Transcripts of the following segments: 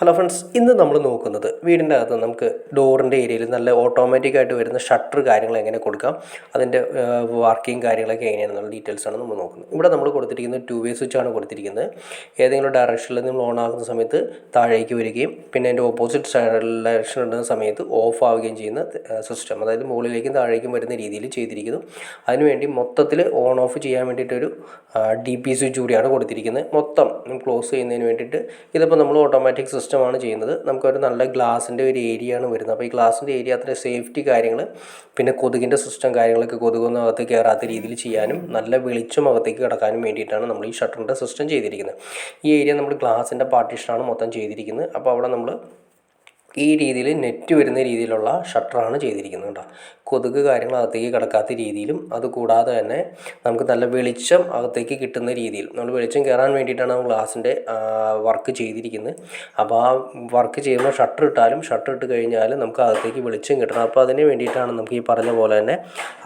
Hello friends, ഇന്ന് നമ്മൾ നോക്കുന്നത് വീടിൻ്റെ അകത്ത് നമുക്ക് ഡോറിൻ്റെ ഏരിയയിൽ നല്ല ഓട്ടോമാറ്റിക്കായിട്ട് വരുന്ന ഷട്ടർ കാര്യങ്ങൾ എങ്ങനെ കൊടുക്കാം, അതിൻ്റെ വർക്കിംഗ് കാര്യങ്ങളൊക്കെ എങ്ങനെയാണെന്നുള്ള ഡീറ്റെയിൽസാണ് നമ്മൾ നോക്കുന്നത്. ഇവിടെ നമ്മൾ കൊടുത്തിരിക്കുന്നത് 2 വേ സ്വിച്ചാണ് കൊടുത്തിരിക്കുന്നത്. ഏതെങ്കിലും ഡയറക്ഷനിൽ നമ്മൾ ഓൺ ആക്കുന്ന സമയത്ത് താഴേക്ക് വരികയും പിന്നെ അതിൻ്റെ ഓപ്പോസിറ്റ് ഡയറക്ഷൻ ഇടുന്ന സമയത്ത് ഓഫ് ആവുകയും ചെയ്യുന്ന സിസ്റ്റം, അതായത് മുകളിലേക്കും താഴേക്കും വരുന്ന രീതിയിൽ ചെയ്തിരിക്കുന്നു. അതിനുവേണ്ടി മൊത്തത്തിൽ ഓൺ ഓഫ് ചെയ്യാൻ വേണ്ടിയിട്ടൊരു DP സ്വിച്ച് കൂടിയാണ് കൊടുത്തിരിക്കുന്നത്. മൊത്തം ക്ലോസ് ചെയ്യുന്നതിന് വേണ്ടിയിട്ട് ഇതിപ്പോൾ നമ്മൾ ഓട്ടോമാറ്റിക് സിസ്റ്റമാണ് ചെയ്യുന്നത്. നമുക്കൊരു നല്ല ഗ്ലാസിൻ്റെ ഒരു ഏരിയ ആണ് വരുന്നത്. അപ്പോൾ ഈ ഗ്ലാസിൻ്റെ ഏരിയ അത്ര സേഫ്റ്റി കാര്യങ്ങൾ, പിന്നെ കൊതുകിൻ്റെ സിസ്റ്റം കാര്യങ്ങളൊക്കെ കൊതുകൊന്നും അകത്ത് കയറാത്ത രീതിയിൽ ചെയ്യാനും നല്ല വെളിച്ചം അകത്തേക്ക് കിടക്കാനും വേണ്ടിയിട്ടാണ് നമ്മൾ ഈ ഷട്ടറിൻ്റെ സിസ്റ്റം ചെയ്തിരിക്കുന്നത്. ഈ ഏരിയ നമ്മൾ ഗ്ലാസിൻ്റെ പാർട്ടീഷനാണ് മൊത്തം ചെയ്തിരിക്കുന്നത്. അപ്പോൾ അവിടെ നമ്മൾ ഈ രീതിയിൽ നെറ്റ് വരുന്ന രീതിയിലുള്ള ഷട്ടറാണ് ചെയ്തിരിക്കുന്നത് കേട്ടോ. കൊതുക് കാര്യങ്ങൾ അകത്തേക്ക് കിടക്കാത്ത രീതിയിലും അതുകൂടാതെ തന്നെ നമുക്ക് നല്ല വെളിച്ചം അകത്തേക്ക് കിട്ടുന്ന രീതിയിൽ നമ്മൾ വെളിച്ചം കയറാൻ വേണ്ടിയിട്ടാണ് നമ്മൾ ഗ്ലാസിൻ്റെ വർക്ക് ചെയ്തിരിക്കുന്നത്. അപ്പോൾ ആ വർക്ക് ചെയ്യുമ്പോൾ ഷട്ടർ ഇട്ട് കഴിഞ്ഞാൽ നമുക്ക് അകത്തേക്ക് വെളിച്ചം കിട്ടണം. അപ്പോൾ അതിന് വേണ്ടിയിട്ടാണ് നമുക്ക് ഈ പറഞ്ഞ പോലെ തന്നെ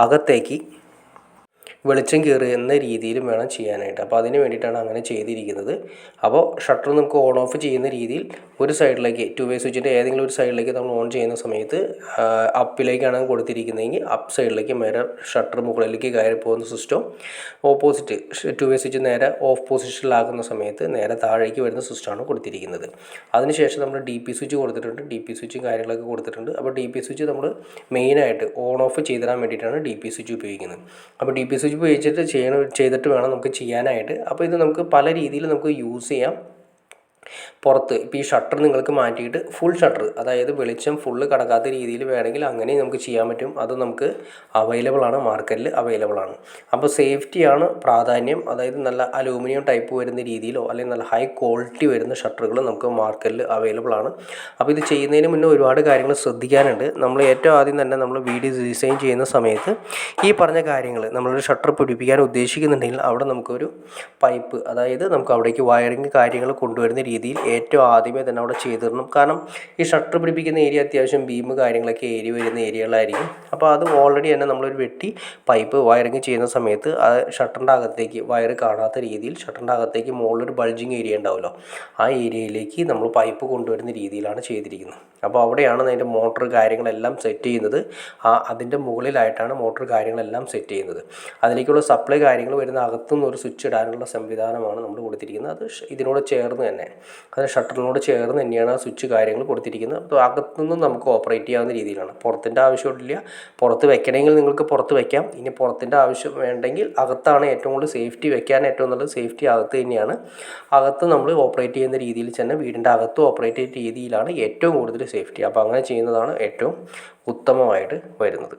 അകത്തേക്ക് വെളിച്ചം കയറുന്ന രീതിയിലും വേണം ചെയ്യാനായിട്ട്. അപ്പോൾ അതിന് വേണ്ടിയിട്ടാണ് അങ്ങനെ ചെയ്തിരിക്കുന്നത്. അപ്പോൾ ഷട്ടർ നമുക്ക് ഓൺ ഓഫ് ചെയ്യുന്ന രീതിയിൽ ഒരു സൈഡിലേക്ക് 2 വേ സ്വിച്ചിൻ്റെ ഏതെങ്കിലും ഒരു സൈഡിലേക്ക് നമ്മൾ ഓൺ ചെയ്യുന്ന സമയത്ത് അപ്പിലേക്കാണ് കൊടുത്തിരിക്കുന്നതെങ്കിൽ അപ്പ് സൈഡിലേക്ക് നേരെ ഷട്ടർ മുകളിലേക്ക് കയറി പോകുന്ന സിസ്റ്റം, ഓപ്പോസിറ്റ് 2 വേ സ്വിച്ച് നേരെ ഓഫ് പൊസിഷനിലാക്കുന്ന സമയത്ത് നേരെ താഴേക്ക് വരുന്ന സിസ്റ്റമാണ് കൊടുത്തിരിക്കുന്നത്. അതിനുശേഷം നമ്മൾ DP സ്വിച്ച് കൊടുത്തിട്ടുണ്ട്, DP സ്വിച്ചും കാര്യങ്ങളൊക്കെ കൊടുത്തിട്ടുണ്ട്. അപ്പോൾ DP സ്വിച്ച് നമ്മൾ മെയിനായിട്ട് ഓൺ ഓഫ് ചെയ്തിടാൻ വേണ്ടിയിട്ടാണ് DP സ്വിച്ച് ഉപയോഗിക്കുന്നത്. അപ്പോൾ DP സ്വിച്ച് ഉപയോഗിച്ചിട്ട് ചെയ്തിട്ട് വേണം നമുക്ക് ചെയ്യാനായിട്ട്. അപ്പോൾ ഇത് നമുക്ക് പല രീതിയിൽ നമുക്ക് യൂസ് ചെയ്യാം. പുറത്ത് ഇപ്പോൾ ഈ ഷട്ടർ നിങ്ങൾക്ക് മാറ്റിയിട്ട് ഫുൾ ഷട്ടർ, അതായത് വെളിച്ചം ഫുള്ള് കടക്കാത്ത രീതിയിൽ വേണമെങ്കിൽ അങ്ങനെ നമുക്ക് ചെയ്യാൻ പറ്റും. അത് നമുക്ക് അവൈലബിൾ ആണ്, മാർക്കറ്റിൽ അവൈലബിൾ ആണ്. അപ്പോൾ സേഫ്റ്റിയാണ് പ്രാധാന്യം. അതായത് നല്ല അലൂമിനിയം ടൈപ്പ് വരുന്ന രീതിയിലോ അല്ലെങ്കിൽ നല്ല ഹൈ ക്വാളിറ്റി വരുന്ന ഷട്ടറുകൾ നമുക്ക് മാർക്കറ്റിൽ അവൈലബിൾ ആണ്. അപ്പോൾ ഇത് ചെയ്യുന്നതിന് മുന്നേ ഒരുപാട് കാര്യങ്ങൾ ശ്രദ്ധിക്കാനുണ്ട്. നമ്മൾ ഏറ്റവും ആദ്യം തന്നെ നമ്മൾ വീഡിയോ ഡിസൈൻ ചെയ്യുന്ന സമയത്ത് ഈ പറഞ്ഞ കാര്യങ്ങൾ, നമ്മളൊരു ഷട്ടർ പിടിപ്പിക്കാൻ ഉദ്ദേശിക്കുന്നുണ്ടെങ്കിൽ അവിടെ നമുക്കൊരു പൈപ്പ്, അതായത് നമുക്ക് അവിടേക്ക് വയറിങ് കാര്യങ്ങൾ കൊണ്ടുവരുന്ന രീതിയിൽ ഏറ്റവും ആദ്യമേ തന്നെ അവിടെ ചെയ്തിടണം. കാരണം ഈ ഷട്ടർ പിടിപ്പിക്കുന്ന ഏരിയ അത്യാവശ്യം ബീം കാര്യങ്ങളൊക്കെ ഏരിയ വരുന്ന ഏരിയകളായിരിക്കും. അപ്പോൾ അത് ഓൾറെഡി തന്നെ നമ്മളൊരു വെട്ടി പൈപ്പ് വയറിങ് ചെയ്യുന്ന സമയത്ത് അത് ഷട്ടറിൻ്റെ അകത്തേക്ക് വയർ കാണാത്ത രീതിയിൽ ഷട്ടറിൻ്റെ അകത്തേക്ക് മുകളിലൊരു ബൾജിങ് ഏരിയ ഉണ്ടാവുമല്ലോ, ആ ഏരിയയിലേക്ക് നമ്മൾ പൈപ്പ് കൊണ്ടുവരുന്ന രീതിയിലാണ് ചെയ്തിരിക്കുന്നത്. അപ്പോൾ അവിടെയാണ് അതിൻ്റെ മോട്ടർ കാര്യങ്ങളെല്ലാം സെറ്റ് ചെയ്യുന്നത്. അതിൻ്റെ മുകളിലായിട്ടാണ് മോട്ടർ കാര്യങ്ങളെല്ലാം സെറ്റ് ചെയ്യുന്നത്. അതിലേക്കുള്ള സപ്ലൈ കാര്യങ്ങൾ വരുന്ന അകത്തുനിന്ന് ഒരു സ്വിച്ച് ഇടാനുള്ള സംവിധാനമാണ് നമ്മൾ കൊടുത്തിരിക്കുന്നത്. അത് ഇതിനോട് ചേർന്ന് തന്നെ, അത് ഷട്ടറിനോട് ചേർന്ന് തന്നെയാണ് ആ സ്വിച്ച് കാര്യങ്ങൾ കൊടുത്തിരിക്കുന്നത്. അപ്പോൾ അകത്തുനിന്നും നമുക്ക് ഓപ്പറേറ്റ് ചെയ്യാവുന്ന രീതിയിലാണ്. പുറത്തിൻ്റെ ആവശ്യമില്ല. പുറത്ത് വെക്കണമെങ്കിൽ നിങ്ങൾക്ക് പുറത്ത് വെക്കാം. ഇനി പുറത്തിൻ്റെ ആവശ്യം വേണ്ടെങ്കിൽ അകത്താണ് ഏറ്റവും കൂടുതൽ സേഫ്റ്റി. വെക്കാൻ ഏറ്റവും നല്ലത് സേഫ്റ്റി അകത്ത് തന്നെയാണ്. അകത്ത് നമ്മൾ ഓപ്പറേറ്റ് ചെയ്യുന്ന രീതിയിൽ തന്നെ വീടിൻ്റെ അകത്ത് ഓപ്പറേറ്റ് ചെയ്യുന്ന രീതിയിലാണ് ഏറ്റവും കൂടുതൽ സേഫ്റ്റി. അപ്പോൾ അങ്ങനെ ചെയ്യുന്നതാണ് ഏറ്റവും ഉത്തമമായിട്ട് വരുന്നത്.